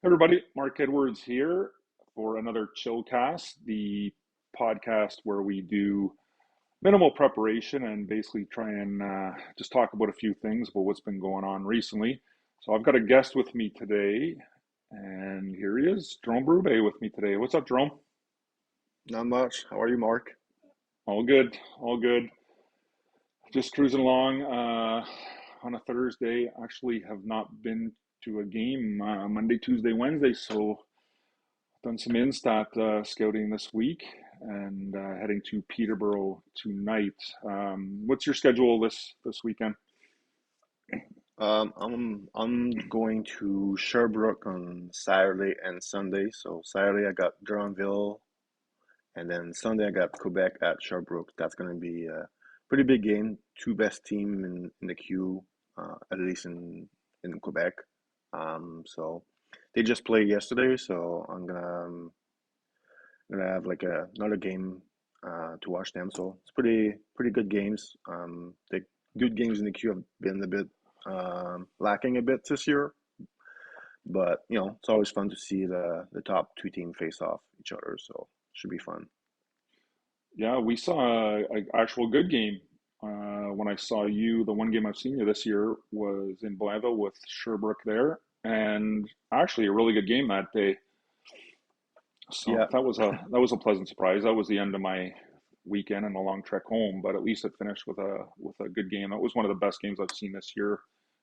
Everybody, Mark Edwards here for another ChillCast, the podcast where we do minimal preparation and basically try and just talk about a few things about what's been going on recently. So I've got a guest with me today, and here he is, Jérome Bérubé with me today. What's up, Jérome? Not much. How are you, Mark? All good, all good. Just cruising along on a Thursday. Actually, have not been to a game Monday, Tuesday, Wednesday, so done some in-stat scouting this week and heading to Peterborough tonight. What's your schedule this weekend? I'm going to Sherbrooke on Saturday and Sunday. So Saturday I got Drummondville, and then Sunday I got Quebec at Sherbrooke. That's gonna be a pretty big game. Two best team in the queue, at least in Quebec. So they just played yesterday, so I'm gonna have like another game to watch them. So it's pretty good games. The good games in the queue have been a bit lacking a bit this year, but it's always fun to see the top two teams face off each other. So it should be fun. Yeah, we saw an actual good game. When I saw you, the one game I've seen you this year was in Blainville with Sherbrooke there, and actually a really good game that day. So Yeah, that was a pleasant surprise. That was the end of my weekend and a long trek home, but at least it finished with a good game. That was one of the best games I've seen this year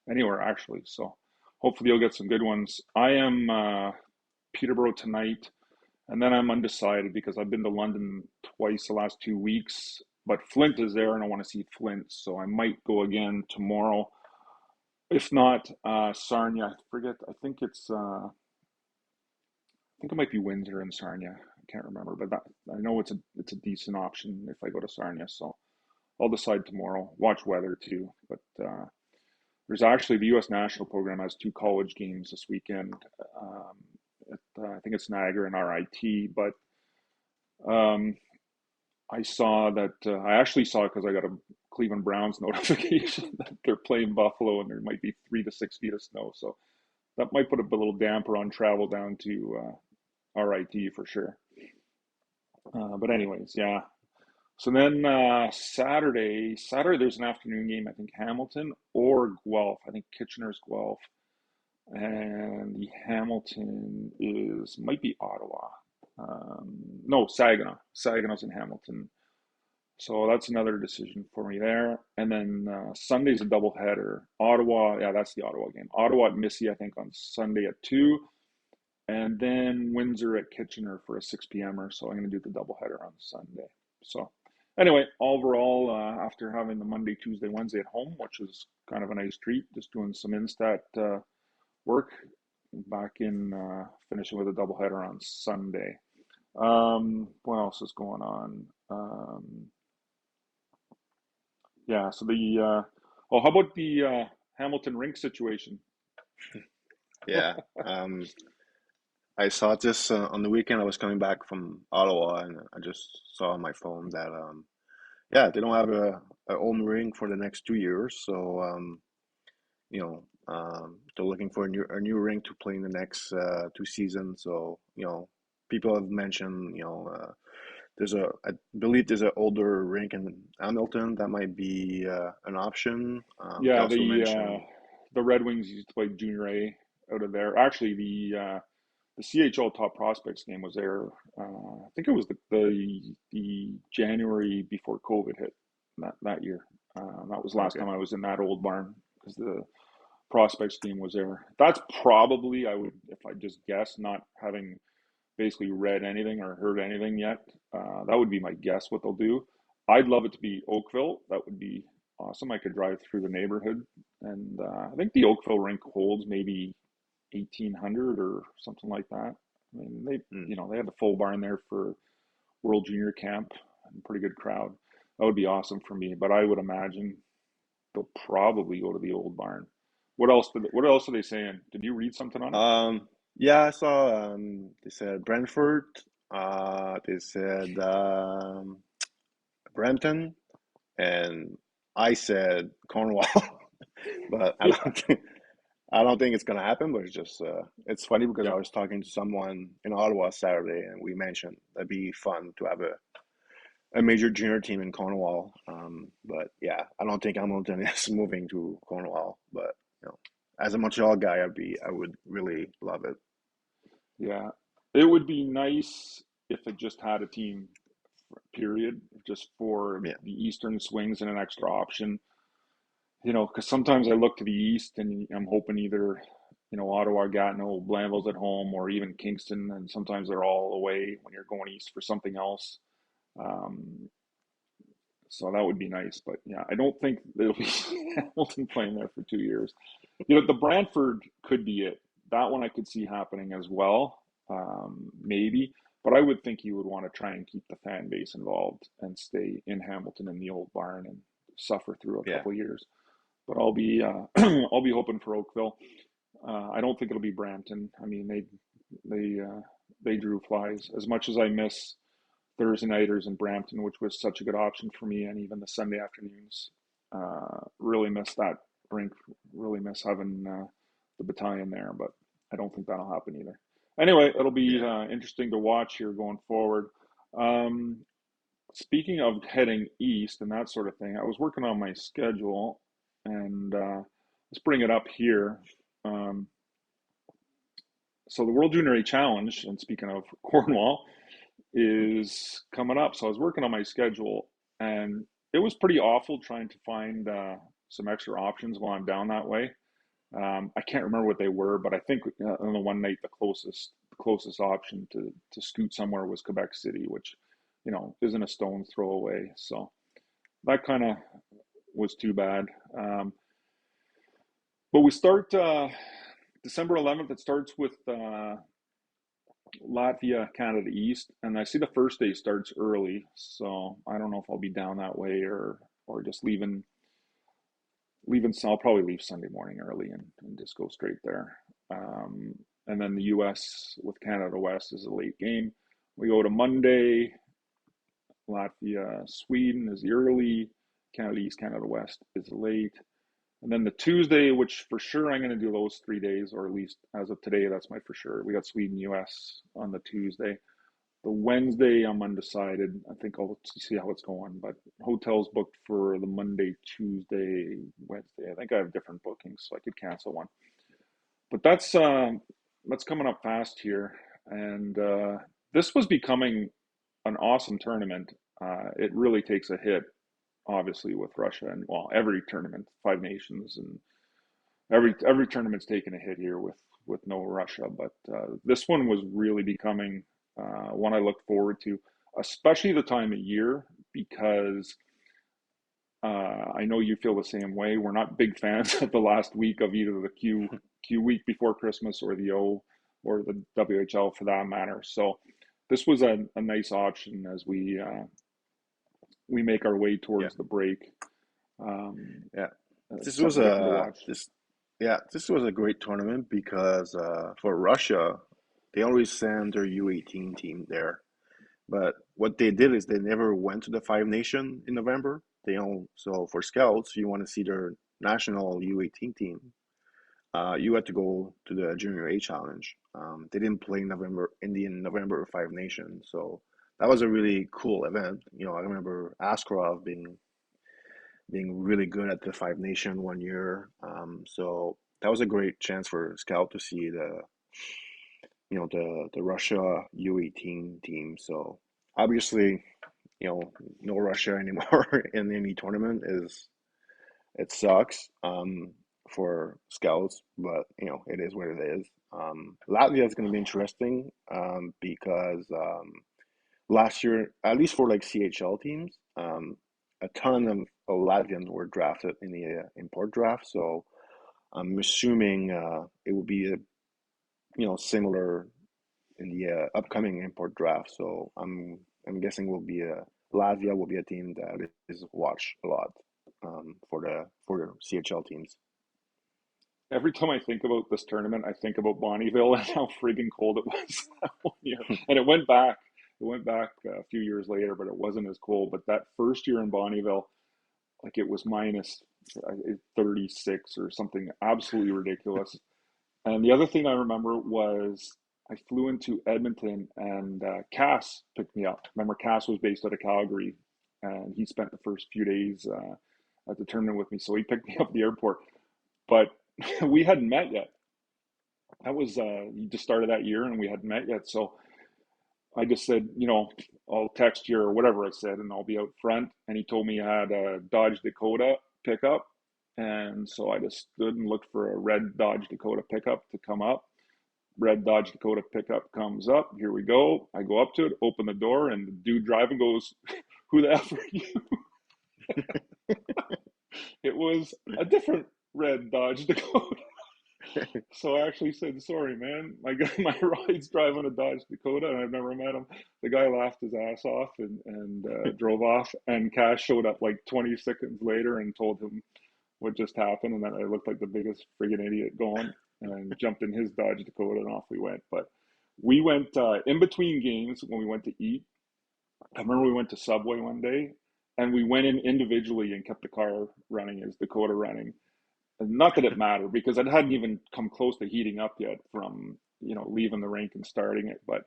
anywhere actually. So hopefully you'll get some good ones. I am Peterborough tonight, and then I'm undecided because I've been to London twice the last 2 weeks, but Flint is there and I want to see Flint, so I might go again tomorrow. If not, Sarnia. I forget. I think it might be Windsor and Sarnia. I can't remember, but I know it's a decent option if I go to Sarnia. So I'll decide tomorrow. Watch weather too. But there's actually the U.S. national program has two college games this weekend. Um, I think it's Niagara and RIT. But um, I saw that I actually saw it because I got a Cleveland Browns notification that they're playing Buffalo and there might be 3 to 6 feet of snow. So that might put a little damper on travel down to RIT for sure. But anyways, yeah. So then Saturday there's an afternoon game. I think Hamilton or Guelph. I think Kitchener's Guelph, and the Hamilton is might be Ottawa. No, Saginaw. Saginaw's in Hamilton. So that's another decision for me there. And then Sunday's a doubleheader. Ottawa, yeah, that's the Ottawa game. Ottawa at Missy, I think, on Sunday at 2. And then Windsor at Kitchener for a 6 p.m. or so. I'm going to do the doubleheader on Sunday. So anyway, overall, after having the Monday, Tuesday, Wednesday at home, which was kind of a nice treat, just doing some instat work, back in finishing with a doubleheader on Sunday. What else is going on? Yeah, so how about the Hamilton rink situation? yeah. I saw this on the weekend. I was coming back from Ottawa, and I just saw on my phone that yeah, they don't have a home rink for the next 2 years. So they're looking for a new rink to play in the next 2 seasons. So people have mentioned I believe there's an older rink in Hamilton that might be an option. They Yeah, also mentioned the Red Wings used to play Junior A out of there. Actually, the CHL Top Prospects game was there. I think it was the January before COVID hit that year. That was the last okay, time I was in that old barn because the Prospects game was there. That's probably I would if I just guess, not having basically read anything or heard anything yet. That would be my guess what they'll do. I'd love it to be Oakville. That would be awesome. I could drive through the neighborhood, and I think the Oakville rink holds maybe 1,800 or something like that. I mean, mm, they had the full barn there for World Junior Camp and pretty good crowd. That would be awesome for me, but I would imagine they'll probably go to the old barn. What else are they saying? Did you read something on it? yeah, I saw they said Brentford, they said Brampton, and I said Cornwall, but I Yeah. don't think I don't think it's gonna happen, but it's just it's funny because I Yeah, was talking to someone in Ottawa Saturday, and we mentioned that'd be fun to have a major junior team in Cornwall. But yeah, I don't think Hamilton is moving to Cornwall. But you know, as a Montreal guy, I would really love it. yeah. It would be nice if it just had a team, period, just for Yeah, the Eastern swings and an extra option. Because sometimes I look to the East and I'm hoping either, Ottawa, Gatineau, Blainville's at home, or even Kingston, and sometimes they're all away when you're going east for something else. Um, so that would be nice, but yeah, I don't think it'll be Hamilton playing there for 2 years. The Brantford could be it. That one I could see happening as well, maybe. But I would think you would want to try and keep the fan base involved and stay in Hamilton in the old barn and suffer through a yeah, couple years. But I'll be I'll be hoping for Oakville. I don't think it'll be Brampton. I mean, they drew flies. As much as I miss Thursday nighters in Brampton, which was such a good option for me, and even the Sunday afternoons, really miss that rink. Really miss having the battalion there. But I don't think that'll happen either. Anyway, it'll be yeah. interesting to watch here going forward. Um, Speaking of heading east and that sort of thing, I was working on my schedule, and let's bring it up here. Um, so the World Junior A Challenge, and speaking of Cornwall, is coming up. So I was working on my schedule, and it was pretty awful trying to find some extra options while I'm down that way. I can't remember what they were, but I think on the one night the closest option to scoot somewhere was Quebec City, which isn't a stone's throw away. So that kind of was too bad. But we start December 11th. It starts with Latvia, Canada East, and I see the first day starts early. So I don't know if I'll be down that way or just leaving. So I'll probably leave Sunday morning early and just go straight there. And then the U.S. with Canada West is a late game. We go to Monday. Latvia, Sweden is the early. Canada East, Canada West is late. And then the Tuesday, which for sure I'm going to do those 3 days, or at least as of today, that's my for sure. We got Sweden, US on the Tuesday. The Wednesday, I'm undecided. I think I'll see how it's going, but hotels booked for the Monday, Tuesday, Wednesday. I think I have different bookings, so I could cancel one. But that's coming up fast here, and this was becoming an awesome tournament. It really takes a hit, obviously, with Russia, and well, every tournament, Five Nations, and every tournament's taken a hit here with no Russia. But this one was really becoming one I looked forward to, especially the time of year, because I know you feel the same way. We're not big fans of the last week of either the Q week before Christmas or the O or the WHL for that matter. So this was a nice option as we make our way Yeah, towards the break. Um, yeah. This was Something different to a watch. this yeah, this was a great tournament because for Russia, they always send their U18 team there. But what they did is they never went to the Five Nation in November. They don't. So for scouts, you want to see their national U18 team. You had to go to the Junior A Challenge. They didn't play in November Five Nations, so that was a really cool event. I remember Askarov being really good at the Five Nation one year. So that was a great chance for scout to see the Russia U18 team. So obviously, no Russia anymore in any tournament is it sucks for scouts, but it is what it is. Latvia is going to be interesting because last year, at least for like CHL teams, a ton of Latvians were drafted in the import draft. So I'm assuming it will be similar in the upcoming import draft. So I'm guessing Latvia will be a team that is watched a lot for the CHL teams. Every time I think about this tournament, I think about Bonnyville and how friggin' cold it was that one year. And it went back. It went back a few years later, but it wasn't as cold. But that first year in Bonnyville, like it was minus 36 or something absolutely ridiculous. And the other thing I remember was I flew into Edmonton and Cass picked me up. Remember, Cass was based out of Calgary, and he spent the first few days at the tournament with me. So he picked me up at the airport, but we hadn't met yet. That was he just started that year, and we hadn't met yet. So I just said, I'll text you or whatever I said, and I'll be out front. And he told me he had a Dodge Dakota pickup. And so I just stood and looked for a red Dodge Dakota pickup to come up. Red Dodge Dakota pickup comes up. Here we go. I go up to it, open the door, and the dude driving goes, "Who the F are you?" It was a different red Dodge Dakota. So I actually said, "Sorry, man. My ride's driving a Dodge Dakota, and I've never met him." The guy laughed his ass off and drove off. And Cash showed up like 20 seconds later and told him what just happened, and that I looked like the biggest friggin' idiot going, and jumped in his Dodge Dakota, and off we went. But we went in between games when we went to eat. I remember we went to Subway one day, and we went in individually and kept the car running as Dakota running. Not that it mattered because it hadn't even come close to heating up yet from leaving the rink and starting it. But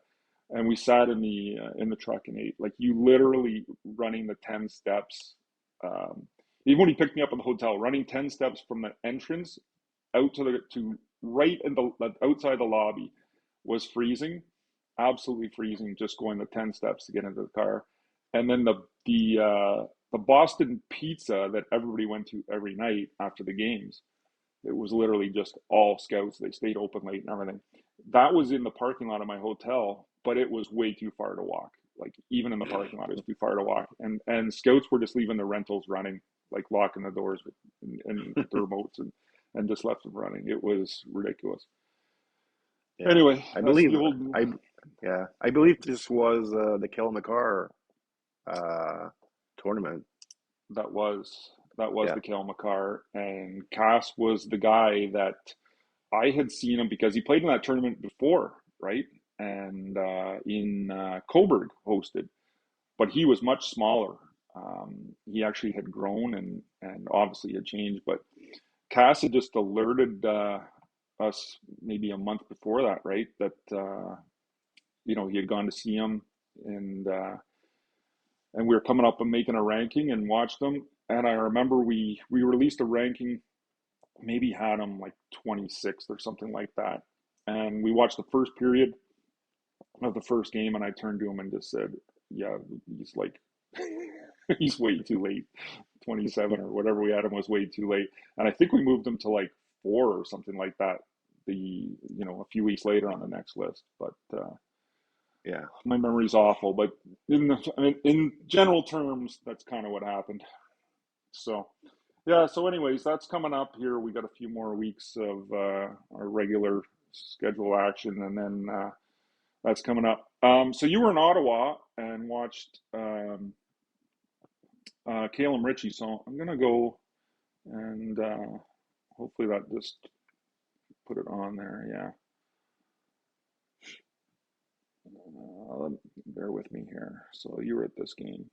and we sat in the truck and ate. Like you literally running the 10 steps. Even when he picked me up at the hotel, running 10 steps from the entrance out to right in the outside the lobby was freezing, absolutely freezing. Just going the 10 steps to get into the car, and then the Boston pizza that everybody went to every night after the games. It was literally just all scouts. They stayed open late and everything. That was in the parking lot of my hotel, but it was way too far to walk. Like even in the parking lot, it was too far to walk. And scouts were just leaving the rentals running, like locking the doors with the remotes and just left them running. It was ridiculous. Yeah, Anyway, I that's believe the old. I believe this was the Calum uh, tournament. That was Yeah. the Kale McCarr, and Cass was the guy that I had seen him because he played in that tournament before, right? And in Coburg hosted, but he was much smaller. He actually had grown and obviously had changed. But Cass had just alerted us maybe a month before that, right? That he had gone to see him, and we were coming up and making a ranking and watched them. And I remember we released a ranking, maybe had him like 26th or something like that. And we watched the first period of the first game, and I turned to him and just said, "Yeah, he's like, he's way too late. 27 or whatever we had him was way too late." And I think we moved him to like 4 or something like that. A few weeks later on the next list, but Yeah. my memory's awful. But in general terms, that's kind of what happened. So, yeah. So, anyways, that's coming up here. We got a few more weeks of our regular schedule action, and then that's coming up. So you were in Ottawa and watched Calum Ritchie. So I'm gonna go and hopefully that just put it on there. Yeah. Bear with me here. So you were at this game.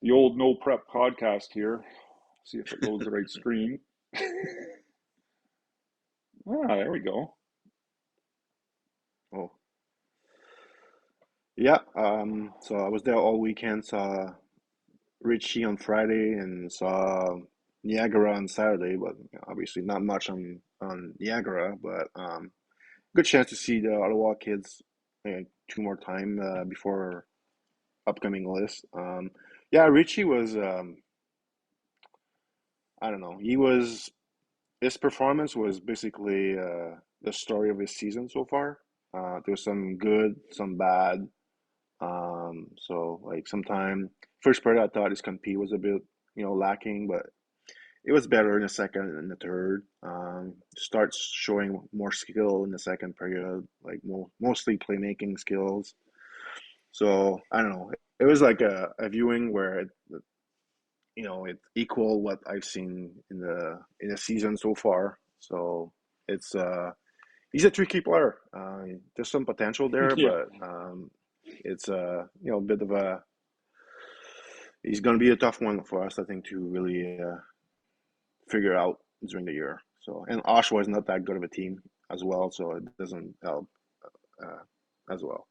The old no prep podcast here. See if it loads the right screen. There we go. Oh, yeah. So I was there all weekend. Saw Ritchie on Friday and saw Niagara on Saturday. But obviously not much on Niagara. But good chance to see the Ottawa kids two more time before upcoming list. Yeah, Ritchie was. I don't know. His performance was basically the story of his season so far. There was some good, some bad. So like sometime first part I thought his compete was a bit lacking, but it was better in the second and the third. Starts showing more skill in the second period, like mostly playmaking skills. So I don't know. It was like a viewing where it equal what I've seen in the season so far. So it's he's a tricky player. There's some potential there, Yeah. but it's a bit of a he's going to be a tough one for us, I think, to really figure out during the year. So, and Oshawa is not that good of a team as well, so it doesn't help uh, as well.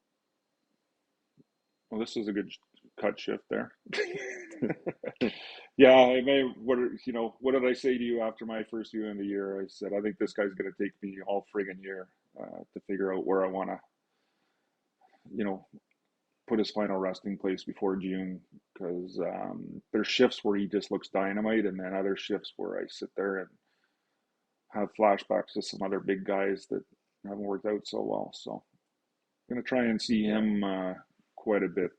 Well, this is a good cut shift there. Yeah, I may. What did I say to you after my first view in the year? I said I think this guy's going to take me all friggin' year to figure out where I want to, you know, put his final resting place before June because there's shifts where he just looks dynamite, and then other shifts where I sit there and have flashbacks to some other big guys that haven't worked out so well. So I'm gonna try and see Yeah, him quite a bit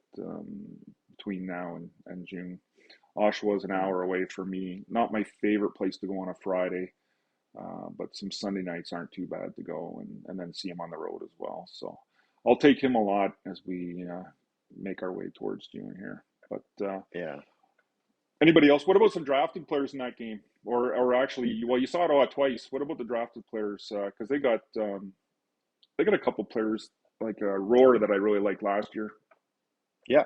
between now and June. Oshawa's an mm, hour away for me. Not my favorite place to go on a Friday, but some Sunday nights aren't too bad to go and then see him on the road as well. So I'll take him a lot as we make our way towards June here. But yeah. anybody else? What about some drafted players in that game? Or actually, well, you saw Ottawa twice. What about the drafted players? Because they got a couple players like Rohrer that I really liked last year. Yeah,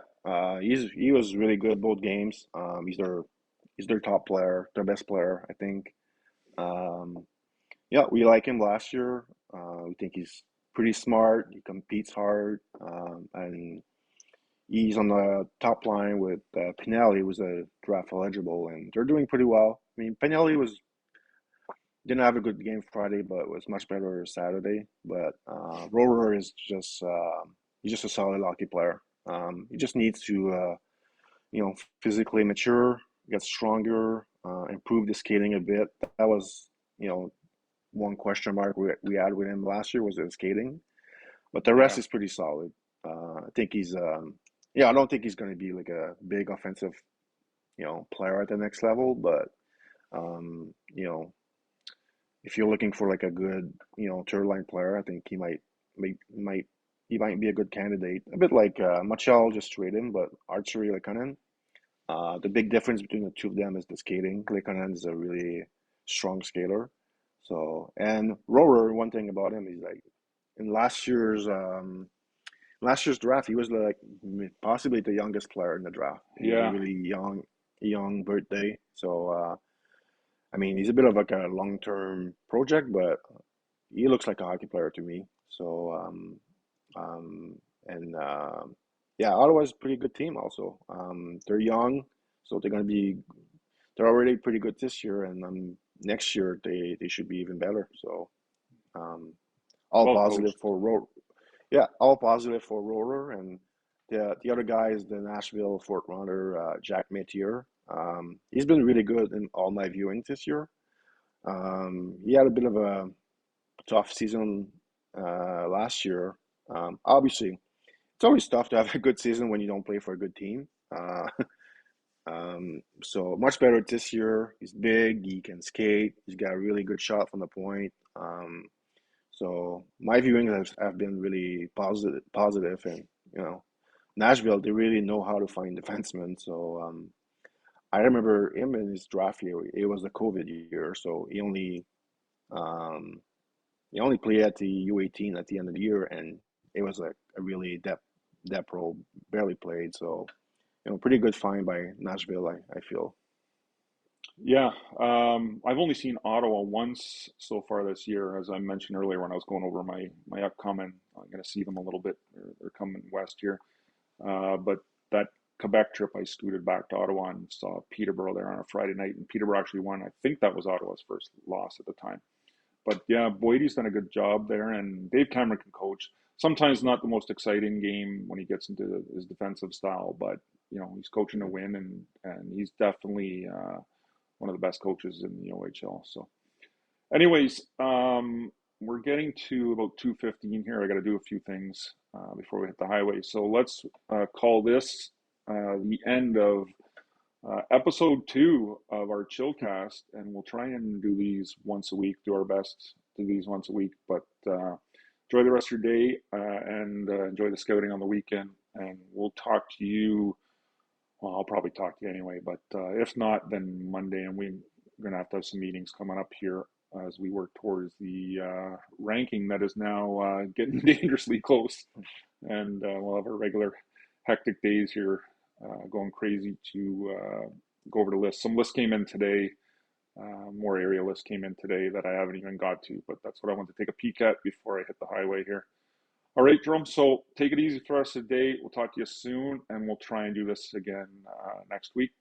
he was really good both games. He's their top player, their best player, I think. Um, yeah, we like him last year. We think he's pretty smart. He competes hard, and he's on the top line with Pinelli, who's a draft eligible, and they're doing pretty well. I mean, Pinelli was didn't have a good game Friday, but was much better Saturday. But Rohrer is just he's just a solid hockey player. He just needs to physically mature, get stronger, improve the skating a bit. That was one question mark we had with him last year was his skating, but the rest Yeah, is pretty solid. I think he's yeah, I don't think he's going to be like a big offensive player at the next level, but um, you know if you're looking for like a good, third line player, I think might he might be a good candidate. A bit like Montreal just traded him, but Archery Lekanen. The big difference between the two of them is the skating. Lekanen is a really strong skater. So and Rohrer, one thing about him is like in last year's draft, he was like possibly the youngest player in the draft. He was a yeah, really young birthday. So I mean, he's a bit of like a long-term project, but he looks like a hockey player to me. So, and yeah, Ottawa's a pretty good team also. They're young, so they're already pretty good this year, and next year they should be even better. So, um, all well positive coached. for yeah, all positive for Rohrer, and the other guy is the Nashville Fort Runner, Jack Metier. He's been really good in all my viewings this year. He had a bit of a tough season last year. Obviously, it's always tough to have a good season when you don't play for a good team. So much better this year. He's big. He can skate. He's got a really good shot from the point. So my viewings have been really positive, and Nashville they really know how to find defensemen. So I remember him in his draft year. It was the COVID year, so um, he only played at the U18 at the end of the year, and it was a really depth role, barely played. So, pretty good find by Nashville, I feel. Yeah, I've only seen Ottawa once so far this year, as I mentioned earlier when I was going over my upcoming. I'm going to see them a little bit. They're coming west here, but that Quebec trip, I scooted back to Ottawa and saw Peterborough there on a Friday night, and Peterborough actually won. I think that was Ottawa's first loss at the time. But yeah, Boydie's done a good job there, and Dave Cameron can coach. Sometimes not the most exciting game when he gets into his defensive style, but he's coaching to win, and he's definitely one of the best coaches in the OHL. So, anyways, we're getting to about 2:15 here. I got to do a few things before we hit the highway. So let's call this the end of episode 2 of our ChillCast, and we'll try and do these once a week. Do our best to do these once a week, but enjoy the rest of your day and enjoy the scouting on the weekend. And we'll talk to you. Well, I'll probably talk to you anyway, but if not, then Monday, and we're gonna have to have some meetings coming up here as we work towards the ranking that is now getting dangerously close, and we'll have our regular hectic days here going crazy to go over the list. Some lists came in today. More area lists came in today that I haven't even got to, but that's what I want to take a peek at before I hit the highway here. All right, Jerome. So take it easy for us today. We'll talk to you soon, and we'll try and do this again next week.